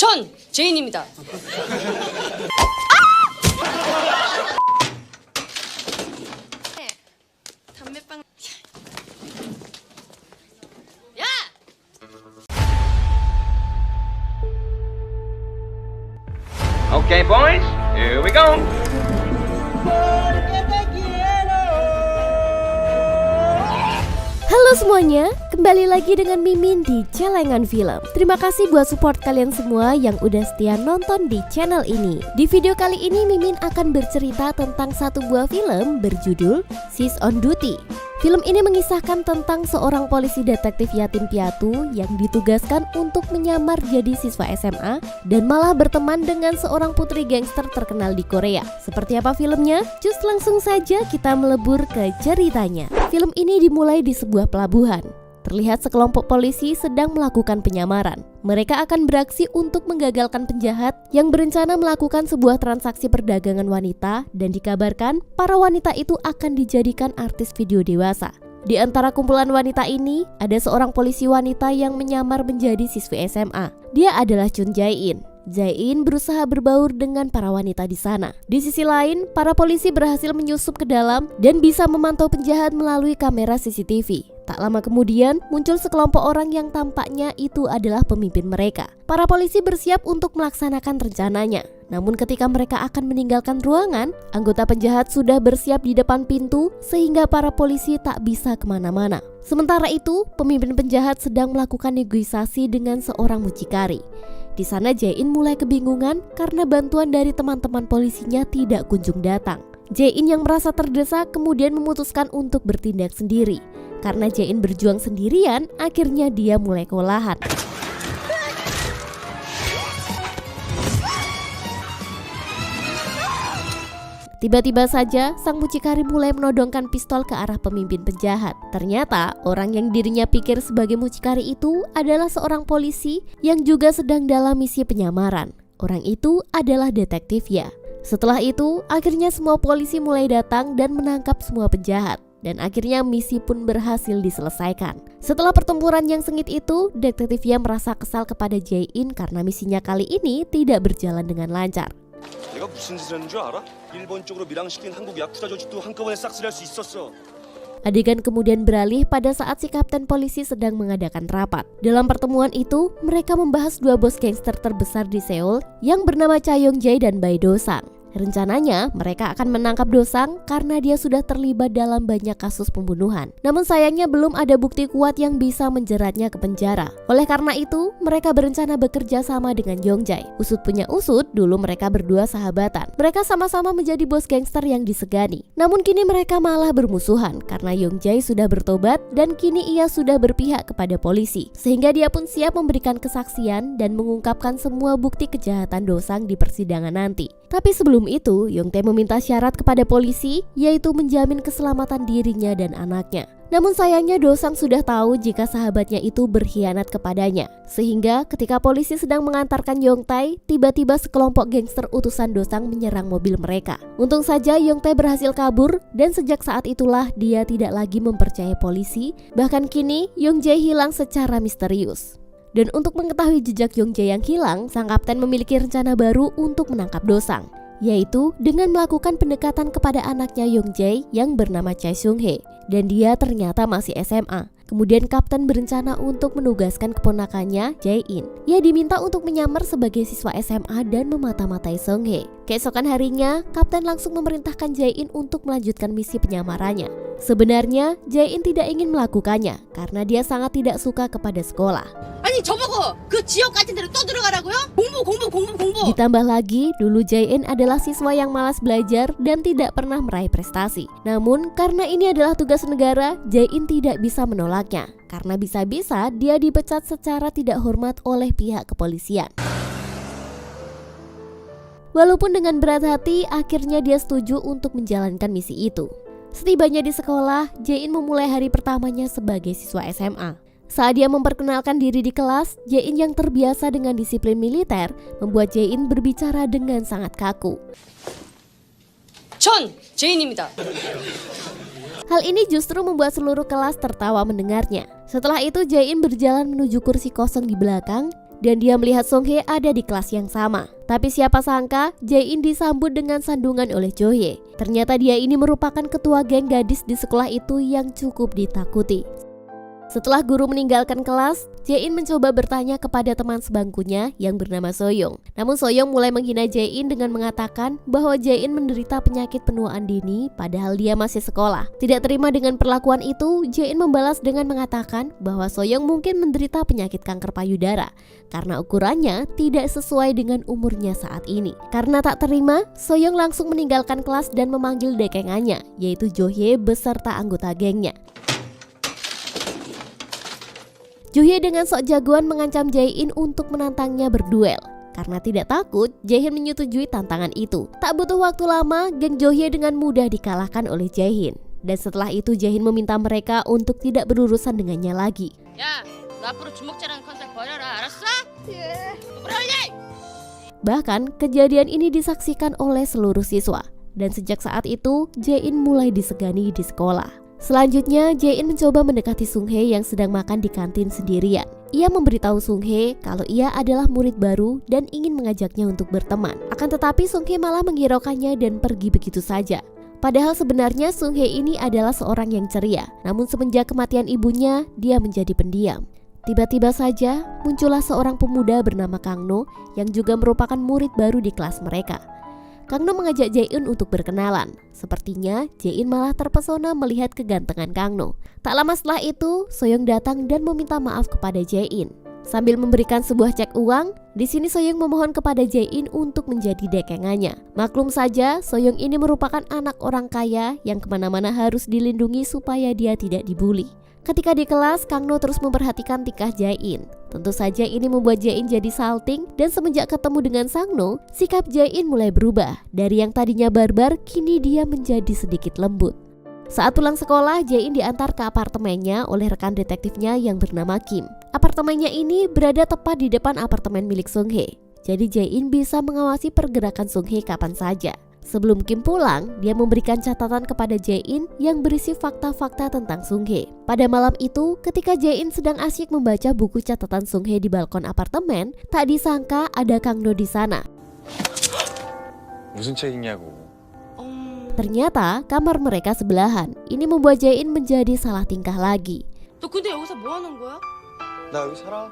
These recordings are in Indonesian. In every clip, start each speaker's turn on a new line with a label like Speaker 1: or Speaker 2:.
Speaker 1: 전 제인입니다.
Speaker 2: 담배빵.
Speaker 1: 야!
Speaker 3: Okay, boys, here we go.
Speaker 4: Halo semuanya, kembali lagi dengan Mimin di Celengan Film. Terima kasih buat support kalian semua yang udah setia nonton di channel ini. Di video kali ini Mimin akan bercerita tentang satu buah film berjudul Sis on Duty. Film ini mengisahkan tentang seorang polisi detektif yatim piatu yang ditugaskan untuk menyamar jadi siswa SMA dan malah berteman dengan seorang putri gangster terkenal di Korea. Seperti apa filmnya? Cus langsung saja kita melebur ke ceritanya. Film ini dimulai di sebuah pelabuhan. Terlihat sekelompok polisi sedang melakukan penyamaran. Mereka akan beraksi untuk menggagalkan penjahat yang berencana melakukan sebuah transaksi perdagangan wanita, dan dikabarkan para wanita itu akan dijadikan artis video dewasa. Di antara kumpulan wanita ini, ada seorang polisi wanita yang menyamar menjadi siswi SMA. Dia adalah Chun Jae-in. Jae-in berusaha berbaur dengan para wanita di sana. Di sisi lain, para polisi berhasil menyusup ke dalam dan bisa memantau penjahat melalui kamera CCTV. Tak lama kemudian, muncul sekelompok orang yang tampaknya itu adalah pemimpin mereka. Para polisi bersiap untuk melaksanakan rencananya. Namun ketika mereka akan meninggalkan ruangan, anggota penjahat sudah bersiap di depan pintu sehingga para polisi tak bisa kemana-mana. Sementara itu, pemimpin penjahat sedang melakukan negosiasi dengan seorang mucikari. Di sana Jae-in mulai kebingungan karena bantuan dari teman-teman polisinya tidak kunjung datang. Jae-in yang merasa terdesak kemudian memutuskan untuk bertindak sendiri. Karena Jae-in berjuang sendirian, akhirnya dia mulai kewalahan. Tiba-tiba saja, sang mucikari mulai menodongkan pistol ke arah pemimpin penjahat. Ternyata, orang yang dirinya pikir sebagai mucikari itu adalah seorang polisi yang juga sedang dalam misi penyamaran. Orang itu adalah detektif ya. Setelah itu, akhirnya semua polisi mulai datang dan menangkap semua penjahat. Dan akhirnya misi pun berhasil diselesaikan. Setelah pertempuran yang sengit itu, detektifnya merasa kesal kepada Jae-in karena misinya kali ini tidak berjalan dengan lancar.
Speaker 5: 내가 무슨 짓을 하는 줄 알아? 일본 쪽으로 밀항시킨 한국 야쿠자 조직도 한꺼번에 싹쓸이할 수 있었어.
Speaker 4: Adegan kemudian beralih pada saat si kapten polisi sedang mengadakan rapat. Dalam pertemuan itu, mereka membahas dua bos gangster terbesar di Seoul yang bernama Cha Yong-jae dan Bae Do-sang. Rencananya, mereka akan menangkap Do-sang karena dia sudah terlibat dalam banyak kasus pembunuhan. Namun sayangnya belum ada bukti kuat yang bisa menjeratnya ke penjara. Oleh karena itu, mereka berencana bekerja sama dengan Yong-jae. Usut punya usut, dulu mereka berdua sahabatan. Mereka sama-sama menjadi bos gangster yang disegani. Namun kini mereka malah bermusuhan karena Yong-jae sudah bertobat dan kini ia sudah berpihak kepada polisi. Sehingga dia pun siap memberikan kesaksian dan mengungkapkan semua bukti kejahatan Do-sang di persidangan nanti. Tapi sebelum itu, Yong-tae meminta syarat kepada polisi, yaitu menjamin keselamatan dirinya dan anaknya. Namun sayangnya Do-sang sudah tahu jika sahabatnya itu berkhianat kepadanya. Sehingga ketika polisi sedang mengantarkan Yong-tae, tiba-tiba sekelompok gangster utusan Do-sang menyerang mobil mereka. Untung saja Yong-tae berhasil kabur dan sejak saat itulah dia tidak lagi mempercayai polisi. Bahkan kini Yong-jae hilang secara misterius. Dan untuk mengetahui jejak Yong-jae yang hilang, sang kapten memiliki rencana baru untuk menangkap Do-sang, yaitu dengan melakukan pendekatan kepada anaknya Yong-jae yang bernama Cha Sung-hye. Dan dia ternyata masih SMA. Kemudian kapten berencana untuk menugaskan keponakannya, Jae-in. Ia diminta untuk menyamar sebagai siswa SMA dan memata-matai Sung-hye. Keesokan harinya, kapten langsung memerintahkan Jae-in untuk melanjutkan misi penyamarannya. Sebenarnya, Jae-in tidak ingin melakukannya karena dia sangat tidak suka kepada sekolah.
Speaker 1: 아니 저보고 그 지역 같은 데로 또 들어가라고요? 공부.
Speaker 4: Ditambah lagi, dulu Jae-in adalah siswa yang malas belajar dan tidak pernah meraih prestasi. Namun, karena ini adalah tugas negara, Jae-in tidak bisa menolaknya. Karena bisa-bisa dia dipecat secara tidak hormat oleh pihak kepolisian. Walaupun dengan berat hati, akhirnya dia setuju untuk menjalankan misi itu. Setibanya di sekolah, Jae-in memulai hari pertamanya sebagai siswa SMA. Saat dia memperkenalkan diri di kelas, Jae-in yang terbiasa dengan disiplin militer membuat Jae-in berbicara dengan sangat kaku.
Speaker 1: 전 제인입니다.
Speaker 4: Hal ini justru membuat seluruh kelas tertawa mendengarnya. Setelah itu Jae-in berjalan menuju kursi kosong di belakang dan dia melihat Songhae ada di kelas yang sama. Tapi siapa sangka Jae-in disambut dengan sandungan oleh Jo-hye. Ternyata dia ini merupakan ketua geng gadis di sekolah itu yang cukup ditakuti. Setelah guru meninggalkan kelas, Jae-in mencoba bertanya kepada teman sebangkunya yang bernama Soyoung. Namun Soyoung mulai menghina Jae-in dengan mengatakan bahwa Jae-in menderita penyakit penuaan dini padahal dia masih sekolah. Tidak terima dengan perlakuan itu, Jae-in membalas dengan mengatakan bahwa Soyoung mungkin menderita penyakit kanker payudara karena ukurannya tidak sesuai dengan umurnya saat ini. Karena tak terima, Soyoung langsung meninggalkan kelas dan memanggil dekengannya, yaitu Jo-hye beserta anggota gengnya. Jo-hye dengan sok jagoan mengancam Jae-in untuk menantangnya berduel. Karena tidak takut, Jae-in menyetujui tantangan itu. Tak butuh waktu lama, geng Jo-hye dengan mudah dikalahkan oleh Jae-in. Dan setelah itu Jae-in meminta mereka untuk tidak berurusan dengannya lagi.
Speaker 1: 야, 너 앞으로 주먹질하는 컨셉 버려라, 알았어? 예. 버려야!
Speaker 4: Bahkan, kejadian ini disaksikan oleh seluruh siswa. Dan sejak saat itu, Jae-in mulai disegani di sekolah. Selanjutnya, Jae-in mencoba mendekati Songhae yang sedang makan di kantin sendirian. Ia memberitahu Songhae kalau ia adalah murid baru dan ingin mengajaknya untuk berteman. Akan tetapi Songhae malah menghiraukannya dan pergi begitu saja. Padahal sebenarnya Songhae ini adalah seorang yang ceria. Namun semenjak kematian ibunya, dia menjadi pendiam. Tiba-tiba saja muncullah seorang pemuda bernama Kang No yang juga merupakan murid baru di kelas mereka. Kang No mengajak Jae-in untuk berkenalan. Sepertinya Jae-in malah terpesona melihat kegantengan Kang No. Tak lama setelah itu, Soyoung datang dan meminta maaf kepada Jae-in. Sambil memberikan sebuah cek uang, di sini Soyoung memohon kepada Jae-in untuk menjadi dekengannya. Maklum saja, Soyoung ini merupakan anak orang kaya yang kemana-mana harus dilindungi supaya dia tidak dibully. Ketika di kelas, Kang No terus memperhatikan tingkah Jae-in. Tentu saja ini membuat Jae-in jadi salting dan semenjak ketemu dengan Sang No, sikap Jae-in mulai berubah. Dari yang tadinya barbar, kini dia menjadi sedikit lembut. Saat pulang sekolah, Jae-in diantar ke apartemennya oleh rekan detektifnya yang bernama Kim. Apartemennya ini berada tepat di depan apartemen milik Songhae. Jadi Jae-in bisa mengawasi pergerakan Songhae kapan saja. Sebelum Kim pulang, dia memberikan catatan kepada Jae-in yang berisi fakta-fakta tentang Songhae. Pada malam itu, ketika Jae-in sedang asyik membaca buku catatan Songhae di balkon apartemen, tak disangka ada Kang No di sana.
Speaker 2: 무슨 책이냐고.
Speaker 4: Ternyata kamar mereka sebelahan. Ini membuat Jae-in menjadi salah tingkah lagi.
Speaker 1: 너 근데 여기서 뭐 하는 거야?
Speaker 2: 나 여기 살아.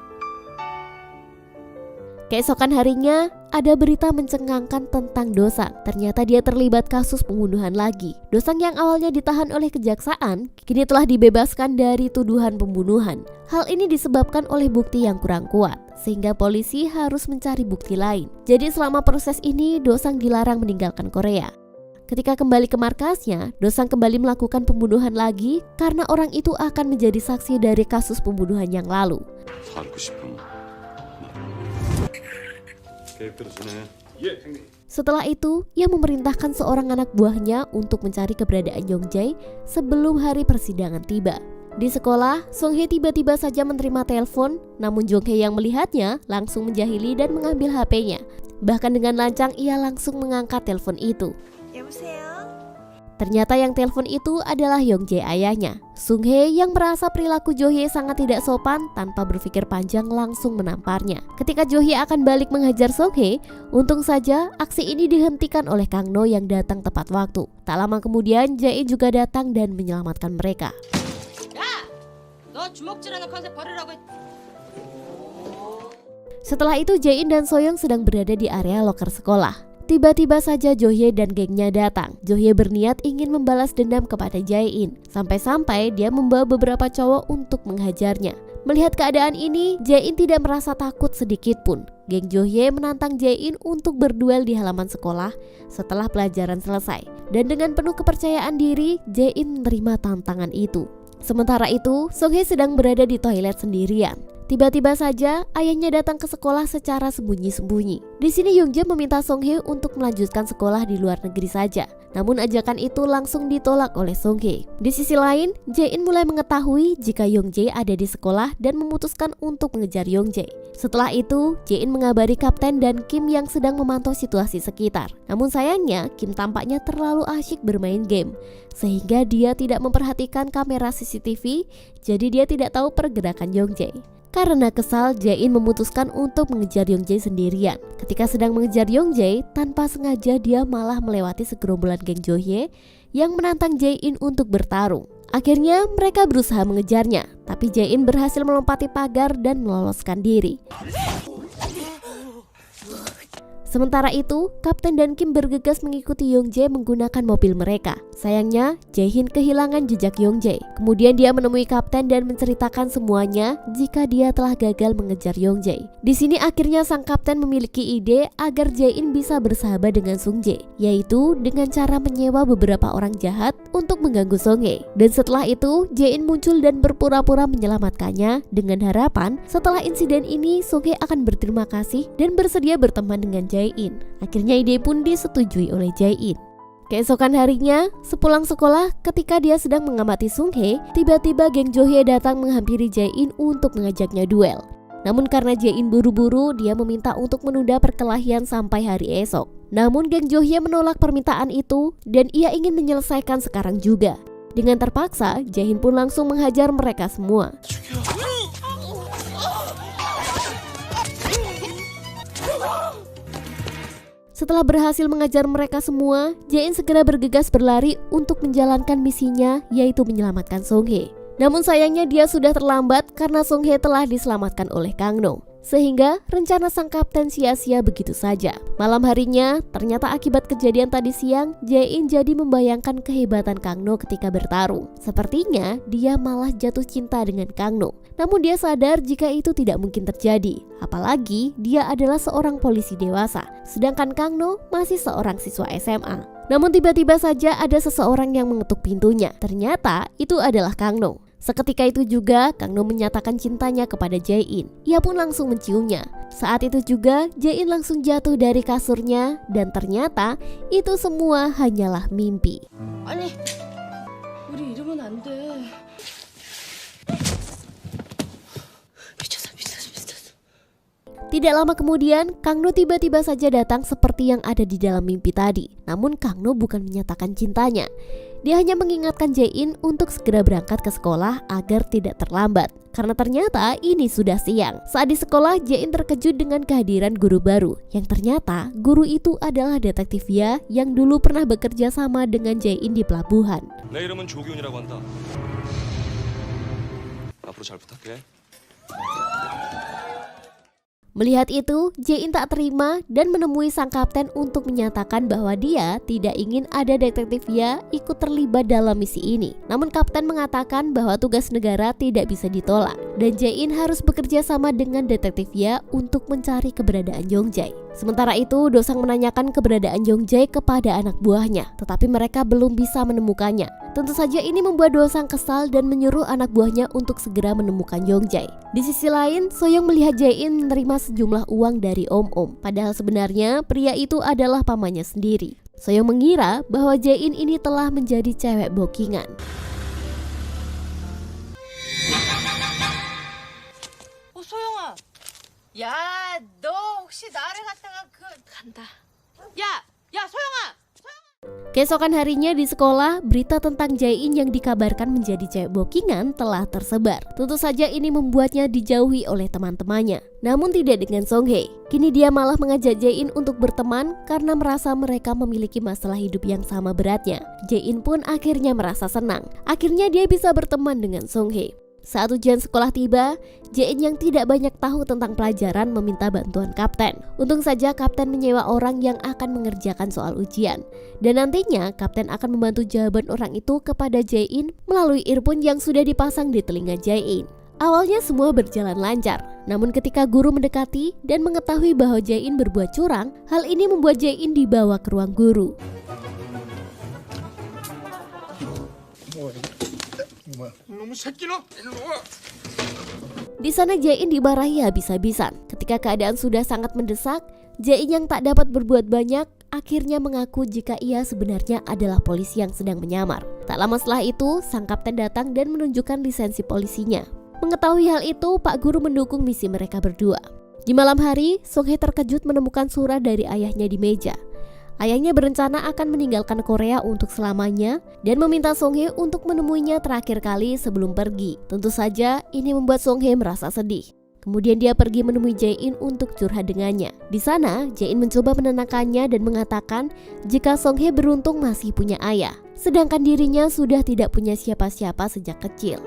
Speaker 4: Keesokan harinya, ada berita mencengangkan tentang Dosang. Ternyata dia terlibat kasus pembunuhan lagi. Dosang yang awalnya ditahan oleh kejaksaan, kini telah dibebaskan dari tuduhan pembunuhan. Hal ini disebabkan oleh bukti yang kurang kuat, sehingga polisi harus mencari bukti lain. Jadi selama proses ini, Dosang dilarang meninggalkan Korea. Ketika kembali ke markasnya, Dosang kembali melakukan pembunuhan lagi karena orang itu akan menjadi saksi dari kasus pembunuhan yang lalu.
Speaker 5: 살고 싶은 계획대로 지내. 예, 형님.
Speaker 4: Setelah itu, ia memerintahkan seorang anak buahnya untuk mencari keberadaan Yongjae sebelum hari persidangan tiba. Di sekolah, Songhae tiba-tiba saja menerima telepon, namun Jonghae yang melihatnya langsung menjahili dan mengambil HP-nya. Bahkan dengan lancang ia langsung mengangkat telepon itu.
Speaker 1: 여보세요?
Speaker 4: Ternyata yang telepon itu adalah Yongjae ayahnya. Songhae yang merasa perilaku Jo-hye sangat tidak sopan tanpa berpikir panjang langsung menamparnya. Ketika Jo-hye akan balik menghajar Songhae, untung saja aksi ini dihentikan oleh Kang No yang datang tepat waktu. Tak lama kemudian Jae juga datang dan menyelamatkan mereka.
Speaker 1: 야! 너 주먹질하는 컨셉 버리라고 했...
Speaker 4: Setelah itu Jae-in dan Soyoung sedang berada di area loker sekolah. Tiba-tiba saja Jo-hye dan gengnya datang. Jo-hye berniat ingin membalas dendam kepada Jae-in. Sampai-sampai dia membawa beberapa cowok untuk menghajarnya. Melihat keadaan ini, Jae-in tidak merasa takut sedikit pun. Geng Jo-hye menantang Jae-in untuk berduel di halaman sekolah setelah pelajaran selesai. Dan dengan penuh kepercayaan diri, Jae-in menerima tantangan itu. Sementara itu, Songhae sedang berada di toilet sendirian. Tiba-tiba saja ayahnya datang ke sekolah secara sembunyi-sembunyi. Di sini Yongjae meminta Songhae untuk melanjutkan sekolah di luar negeri saja. Namun ajakan itu langsung ditolak oleh Songhae. Di sisi lain, Jae-in mulai mengetahui jika Yongjae ada di sekolah dan memutuskan untuk mengejar Yongjae. Setelah itu, Jae-in mengabari Kapten dan Kim yang sedang memantau situasi sekitar. Namun sayangnya, Kim tampaknya terlalu asyik bermain game, sehingga dia tidak memperhatikan kamera CCTV, jadi dia tidak tahu pergerakan Yongjae. Karena kesal, Jae-in memutuskan untuk mengejar Yong-jae sendirian. Ketika sedang mengejar Yong-jae, tanpa sengaja dia malah melewati segerombolan geng Jo-hye yang menantang Jae-in untuk bertarung. Akhirnya mereka berusaha mengejarnya, tapi Jae-in berhasil melompati pagar dan meloloskan diri. Sementara itu, Kapten dan Kim bergegas mengikuti Yong-jae menggunakan mobil mereka. Sayangnya, Jae-in kehilangan jejak Yong-jae. Kemudian dia menemui Kapten dan menceritakan semuanya jika dia telah gagal mengejar Yong-jae. Di sini akhirnya sang Kapten memiliki ide agar Jae-in bisa bersahabat dengan Sung-jae, yaitu dengan cara menyewa beberapa orang jahat untuk mengganggu Sung-hae. Dan setelah itu, Jae-in muncul dan berpura-pura menyelamatkannya dengan harapan setelah insiden ini Sung-hae akan berterima kasih dan bersedia berteman dengan Jae-in. Akhirnya ide pun disetujui oleh Jae-in. Keesokan harinya, sepulang sekolah ketika dia sedang mengamati Sung-hae, tiba-tiba geng Jo-hye datang menghampiri Jae-in untuk mengajaknya duel. Namun karena Jae-in buru-buru, dia meminta untuk menunda perkelahian sampai hari esok. Namun geng Jo-hye menolak permintaan itu dan ia ingin menyelesaikan sekarang juga. Dengan terpaksa, Jae-in pun langsung menghajar mereka semua. Setelah berhasil mengajar mereka semua, Jae-in segera bergegas berlari untuk menjalankan misinya, yaitu menyelamatkan Sung-hae. Namun sayangnya dia sudah terlambat karena Sung-hae telah diselamatkan oleh Kang No. Sehingga rencana sang kapten sia-sia begitu saja. Malam harinya, ternyata akibat kejadian tadi siang, Jae-in jadi membayangkan kehebatan Kang No ketika bertarung. Sepertinya dia malah jatuh cinta dengan Kang No. Namun dia sadar jika itu tidak mungkin terjadi. Apalagi dia adalah seorang polisi dewasa, sedangkan Kang No masih seorang siswa SMA. Namun tiba-tiba saja ada seseorang yang mengetuk pintunya. Ternyata itu adalah Kang No. Seketika itu juga Kang No menyatakan cintanya kepada Jae-in. Ia pun langsung menciumnya. Saat itu juga Jae-in langsung jatuh dari kasurnya dan ternyata itu semua hanyalah mimpi.
Speaker 1: 아니, 우리 이러면 안 돼. 미쳤어.
Speaker 4: Tidak lama kemudian, Kang No tiba-tiba saja datang seperti yang ada di dalam mimpi tadi. Namun Kang No bukan menyatakan cintanya. Dia hanya mengingatkan Jae-in untuk segera berangkat ke sekolah agar tidak terlambat. Karena ternyata ini sudah siang. Saat di sekolah, Jae-in terkejut dengan kehadiran guru baru. Yang ternyata guru itu adalah detektif Ya yang dulu pernah bekerja sama dengan Jae-in di pelabuhan.
Speaker 5: 내 이름은 조기훈이라고 한다. 앞으로 잘 부탁해.
Speaker 4: Melihat itu, Jae-in tak terima dan menemui sang kapten untuk menyatakan bahwa dia tidak ingin ada detektif Ya ikut terlibat dalam misi ini. Namun kapten mengatakan bahwa tugas negara tidak bisa ditolak dan Jae-in harus bekerja sama dengan detektif Ya untuk mencari keberadaan Yong-jae. Sementara itu, Dosang menanyakan keberadaan Yong-jae kepada anak buahnya, tetapi mereka belum bisa menemukannya. Tentu saja ini membuat Dosang kesal dan menyuruh anak buahnya untuk segera menemukan Yong-jae. Di sisi lain, Soyoung melihat Jae-in menerima sejumlah uang dari Om-om. Padahal sebenarnya pria itu adalah pamannya sendiri. Soyoung mengira bahwa Jae-in ini telah menjadi cewek bookingan.
Speaker 1: 소영아. 야, 너 혹시 나를 갖다가 간다. 야, 소영아.
Speaker 4: Keesokan harinya di sekolah, berita tentang Jae-in yang dikabarkan menjadi cewek bookingan telah tersebar. Tentu saja ini membuatnya dijauhi oleh teman-temannya. Namun tidak dengan Sung-hae. Kini dia malah mengajak Jae-in untuk berteman karena merasa mereka memiliki masalah hidup yang sama beratnya. Jae-in pun akhirnya merasa senang. Akhirnya dia bisa berteman dengan Sung-hae. Saat ujian sekolah tiba, Jae-in yang tidak banyak tahu tentang pelajaran meminta bantuan kapten. Untung saja kapten menyewa orang yang akan mengerjakan soal ujian. Dan nantinya kapten akan membantu jawaban orang itu kepada Jae-in melalui earphone yang sudah dipasang di telinga Jae-in. Awalnya semua berjalan lancar, namun ketika guru mendekati dan mengetahui bahwa Jae-in berbuat curang, hal ini membuat Jae-in dibawa ke ruang guru. Di sana Jae-in dimarahi habis-habisan. Ketika keadaan sudah sangat mendesak, Jae-in yang tak dapat berbuat banyak akhirnya mengaku jika ia sebenarnya adalah polisi yang sedang menyamar. Tak lama setelah itu, sang kapten datang dan menunjukkan lisensi polisinya. Mengetahui hal itu, Pak Guru mendukung misi mereka berdua. Di malam hari, Sung-hae terkejut menemukan surat dari ayahnya di meja. Ayahnya berencana akan meninggalkan Korea untuk selamanya dan meminta Sung-hae untuk menemuinya terakhir kali sebelum pergi. Tentu saja ini membuat Sung-hae merasa sedih. Kemudian dia pergi menemui Jae-in untuk curhat dengannya. Di sana, Jae-in mencoba menenangkannya dan mengatakan jika Song-hye beruntung masih punya ayah, sedangkan dirinya sudah tidak punya siapa-siapa sejak kecil.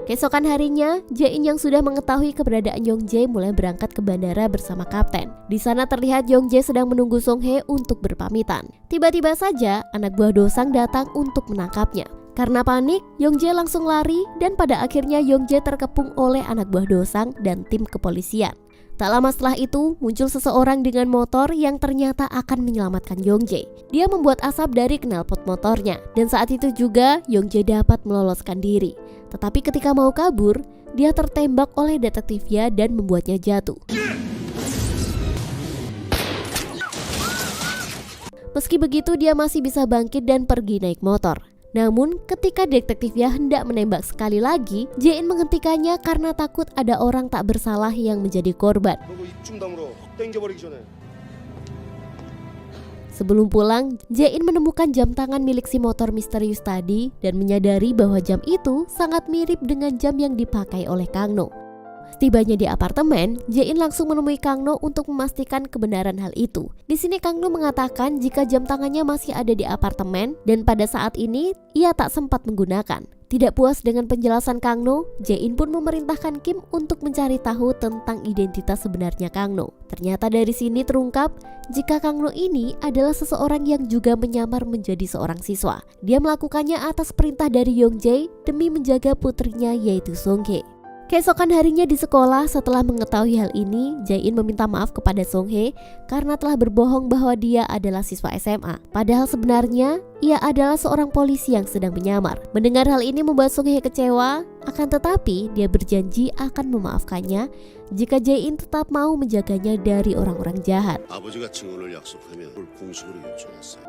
Speaker 4: Keesokan harinya, Jae-in yang sudah mengetahui keberadaan Yong-jae mulai berangkat ke bandara bersama kapten. Di sana terlihat Yong-jae sedang menunggu Song-hye untuk berpamitan. Tiba-tiba saja, anak buah Dosang datang untuk menangkapnya. Karena panik, Yong-jae langsung lari dan pada akhirnya Yong-jae terkepung oleh anak buah Dosang dan tim kepolisian. Tak lama setelah itu, muncul seseorang dengan motor yang ternyata akan menyelamatkan Yong-jae. Dia membuat asap dari knalpot motornya, dan saat itu juga Yong-jae dapat meloloskan diri. Tetapi ketika mau kabur, dia tertembak oleh detektifnya dan membuatnya jatuh. Meski begitu, dia masih bisa bangkit dan pergi naik motor. Namun, ketika detektifnya hendak menembak sekali lagi, Jae-in menghentikannya karena takut ada orang tak bersalah yang menjadi korban. Sebelum pulang, Jae-in menemukan jam tangan milik si motor misterius tadi dan menyadari bahwa jam itu sangat mirip dengan jam yang dipakai oleh Kang No. Tibanya di apartemen, Jae-in langsung menemui Kang No untuk memastikan kebenaran hal itu. Di sini Kang No mengatakan jika jam tangannya masih ada di apartemen dan pada saat ini ia tak sempat menggunakan. Tidak puas dengan penjelasan Kang No, Jae-in pun memerintahkan Kim untuk mencari tahu tentang identitas sebenarnya Kang No. Ternyata dari sini terungkap jika Kang No ini adalah seseorang yang juga menyamar menjadi seorang siswa. Dia melakukannya atas perintah dari Yong-jae demi menjaga putrinya yaitu Song-hye. Keesokan harinya di sekolah, setelah mengetahui hal ini, Jae-in meminta maaf kepada Song-hye karena telah berbohong bahwa dia adalah siswa SMA. Padahal sebenarnya, ia adalah seorang polisi yang sedang menyamar. Mendengar hal ini membuat Song-hye kecewa, akan tetapi dia berjanji akan memaafkannya jika Jae-in tetap mau menjaganya dari orang-orang jahat.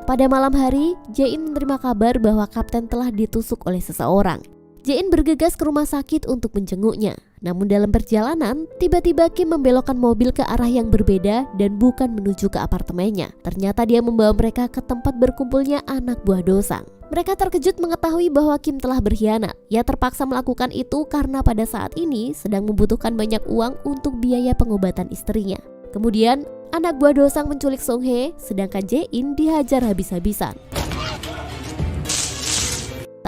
Speaker 4: Pada malam hari, Jae-in menerima kabar bahwa kapten telah ditusuk oleh seseorang. Jae-in bergegas ke rumah sakit untuk menjenguknya. Namun dalam perjalanan, tiba-tiba Kim membelokkan mobil ke arah yang berbeda dan bukan menuju ke apartemennya. Ternyata dia membawa mereka ke tempat berkumpulnya anak buah Dosang. Mereka terkejut mengetahui bahwa Kim telah berkhianat. Ia terpaksa melakukan itu karena pada saat ini sedang membutuhkan banyak uang untuk biaya pengobatan istrinya. Kemudian, anak buah Dosang menculik Song-hye, sedangkan Jae-in dihajar habis-habisan.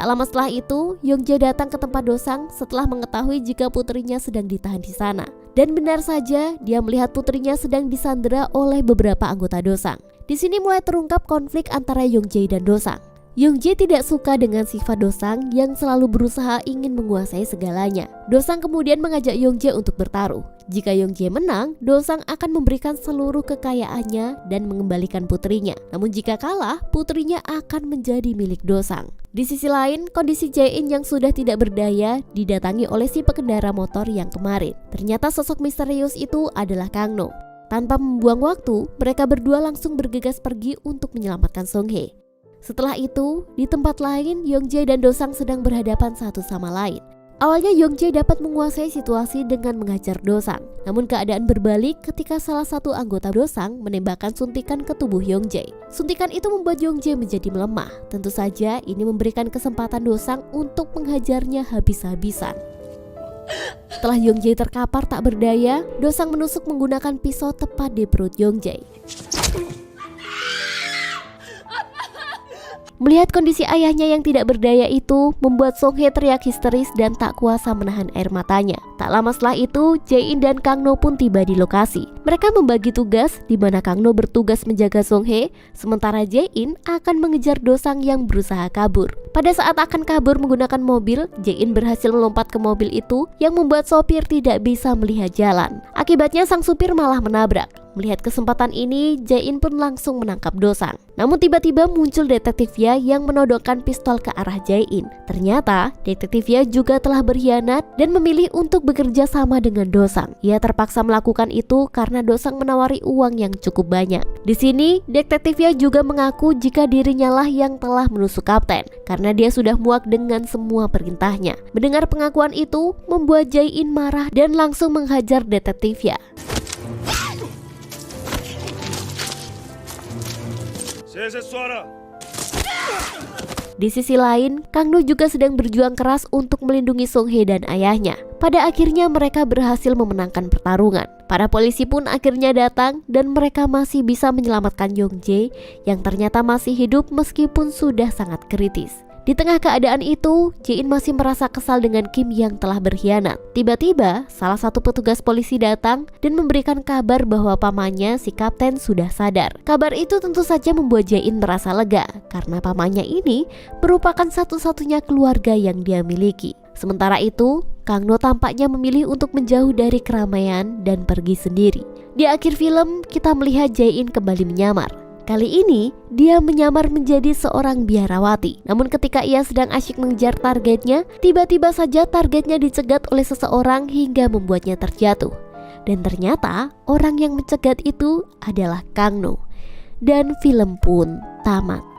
Speaker 4: Tak lama setelah itu, Yong-jae datang ke tempat Dosang setelah mengetahui jika putrinya sedang ditahan di sana. Dan benar saja, dia melihat putrinya sedang disandera oleh beberapa anggota Dosang. Di sini mulai terungkap konflik antara Yong-jae dan Dosang. Yong-jae tidak suka dengan sifat Dosang yang selalu berusaha ingin menguasai segalanya. Dosang kemudian mengajak Yong-jae untuk bertaruh. Jika Yong-jae menang, Dosang akan memberikan seluruh kekayaannya dan mengembalikan putrinya. Namun jika kalah, putrinya akan menjadi milik Dosang. Di sisi lain, kondisi Jae-in yang sudah tidak berdaya didatangi oleh si pengendara motor yang kemarin. Ternyata sosok misterius itu adalah Kang No. Tanpa membuang waktu, mereka berdua langsung bergegas pergi untuk menyelamatkan Song-hye. Setelah itu, di tempat lain, Yong-jae dan Dosang sedang berhadapan satu sama lain. Awalnya Yong-jae dapat menguasai situasi dengan menghajar Dosang. Namun keadaan berbalik ketika salah satu anggota Dosang menembakkan suntikan ke tubuh Yong-jae. Suntikan itu membuat Yong-jae menjadi melemah. Tentu saja ini memberikan kesempatan Dosang untuk menghajarnya habis-habisan. Setelah Yong-jae terkapar tak berdaya, Dosang menusuk menggunakan pisau tepat di perut Yong-jae. Melihat kondisi ayahnya yang tidak berdaya itu, membuat Song-hye teriak histeris dan tak kuasa menahan air matanya. Tak lama setelah itu, Jae-in dan Kang No pun tiba di lokasi. Mereka membagi tugas, di mana Kang No bertugas menjaga Song-hye, sementara Jae-in akan mengejar Dosang yang berusaha kabur. Pada saat akan kabur menggunakan mobil, Jae-in berhasil melompat ke mobil itu yang membuat sopir tidak bisa melihat jalan. Akibatnya sang supir malah menabrak. Melihat kesempatan ini, Jae-in pun langsung menangkap Dosang. Namun tiba-tiba muncul detektifnya yang menodongkan pistol ke arah Jae-in. Ternyata, detektifnya juga telah berkhianat dan memilih untuk bekerja sama dengan Dosang. Ia terpaksa melakukan itu karena Dosang menawari uang yang cukup banyak. Di sini, detektifnya juga mengaku jika dirinya lah yang telah menusuk kapten karena dia sudah muak dengan semua perintahnya. Mendengar pengakuan itu, membuat Jae-in marah dan langsung menghajar detektifnya. Di sisi lain, Kang No juga sedang berjuang keras untuk melindungi Song Hye dan ayahnya. Pada akhirnya mereka berhasil memenangkan pertarungan. Para polisi pun akhirnya datang dan mereka masih bisa menyelamatkan Yong Jae yang ternyata masih hidup meskipun sudah sangat kritis. Di tengah keadaan itu, Jae-in masih merasa kesal dengan Kim yang telah berkhianat. Tiba-tiba, salah satu petugas polisi datang dan memberikan kabar bahwa pamannya, si kapten, sudah sadar. Kabar itu tentu saja membuat Jae-in merasa lega, karena pamannya ini merupakan satu-satunya keluarga yang dia miliki. Sementara itu, Kang No tampaknya memilih untuk menjauh dari keramaian dan pergi sendiri. Di akhir film, kita melihat Jae-in kembali menyamar. Kali ini, dia menyamar menjadi seorang biarawati. Namun ketika ia sedang asyik mengejar targetnya, tiba-tiba saja targetnya dicegat oleh seseorang hingga membuatnya terjatuh. Dan ternyata, orang yang mencegat itu adalah Kang No. Dan film pun tamat.